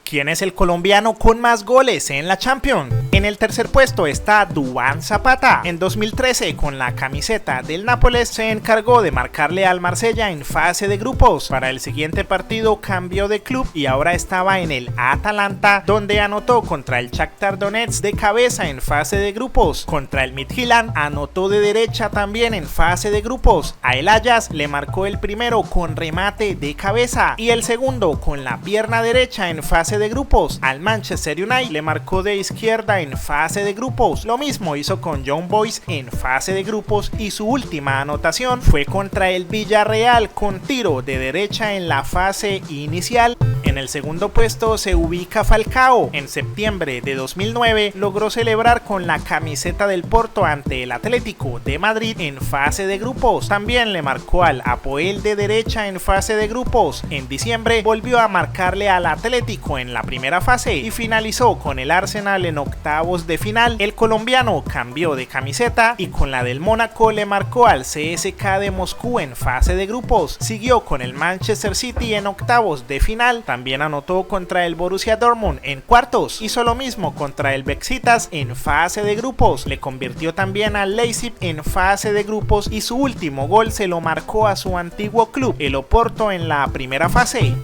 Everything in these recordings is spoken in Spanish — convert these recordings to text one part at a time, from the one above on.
¿Quién es el colombiano con más goles en la Champions? En el tercer puesto está Duván Zapata. En 2013, con la camiseta del Nápoles, se encargó de marcarle al Marsella en fase de grupos. Para el siguiente partido cambió de club y ahora estaba en el Atalanta, donde anotó contra el Shakhtar Donetsk de cabeza en fase de grupos. Contra el Midtjylland anotó de derecha también en fase de grupos. A el Ajax le marcó el primero con remate de cabeza y el segundo con la pierna derecha en fase de grupos. Al Manchester United le marcó de izquierda en fase de grupos. Lo mismo hizo con Young Boys en fase de grupos y su última anotación fue contra el Villarreal con tiro de derecha en la fase inicial. En el segundo puesto se ubica Falcao. En septiembre de 2009 logró celebrar con la camiseta del Porto ante el Atlético de Madrid en fase de grupos. También le marcó al Apoel de derecha en fase de grupos. En diciembre volvió a marcarle al Atlético en la primera fase y finalizó con el Arsenal en octavos de final. El colombiano cambió de camiseta y con la del Mónaco le marcó al CSKA de Moscú en fase de grupos. Siguió con el Manchester City en octavos de final. También anotó contra el Borussia Dortmund en cuartos. Hizo lo mismo contra el Beşiktaş en fase de grupos. Le convirtió también al Leipzig en fase de grupos y su último gol se lo marcó a su antiguo club, el Oporto, en la primera fase.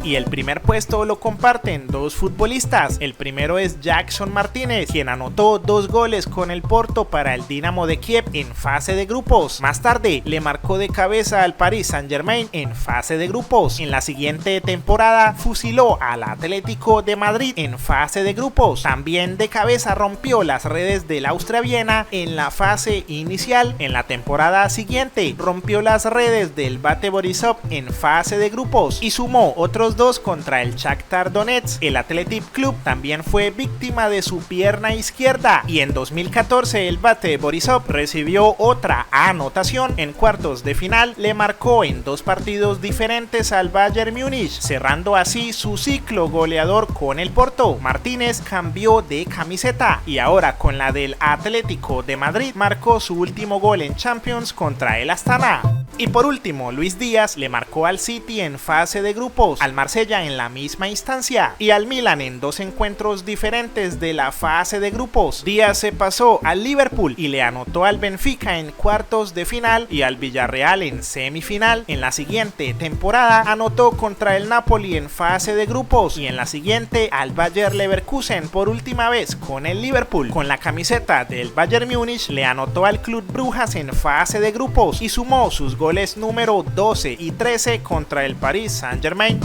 Y el primer puesto lo comparten dos futbolistas. El primero es Jackson Martínez, quien anotó 2 goles con el Porto para el Dinamo de Kiev en fase de grupos. Más tarde le marcó de cabeza al Paris Saint-Germain en fase de grupos. En la siguiente temporada fusiló al Atlético de Madrid en fase de grupos. También de cabeza rompió las redes del Austria Viena en la fase inicial. En la temporada siguiente rompió las redes del Bate Borisov en fase de grupos y sumó otros 2 contra el Shakhtar Donetsk. El Athletic Club también fue víctima de su pierna izquierda y en 2014 el Bate Borisov recibió otra anotación. En cuartos de final le marcó en 2 partidos diferentes al Bayern Múnich, cerrando así su ciclo goleador con el Porto. Martínez cambió de camiseta y ahora con la del Atlético de Madrid marcó su último gol en Champions contra el Astana. Y por último, Luis Díaz le marcó al City en fase de grupos, al Marsella en la misma instancia y al Milan en 2 encuentros diferentes de la fase de grupos. Díaz se pasó al Liverpool y le anotó al Benfica en cuartos de final y al Villarreal en semifinal. En la siguiente temporada anotó contra el Napoli en fase de grupos y en la siguiente al Bayer Leverkusen por última vez con el Liverpool. Con la camiseta del Bayern Múnich le anotó al Club Brujas en fase de grupos y sumó sus goles número 12 y 13 contra el Paris Saint-Germain.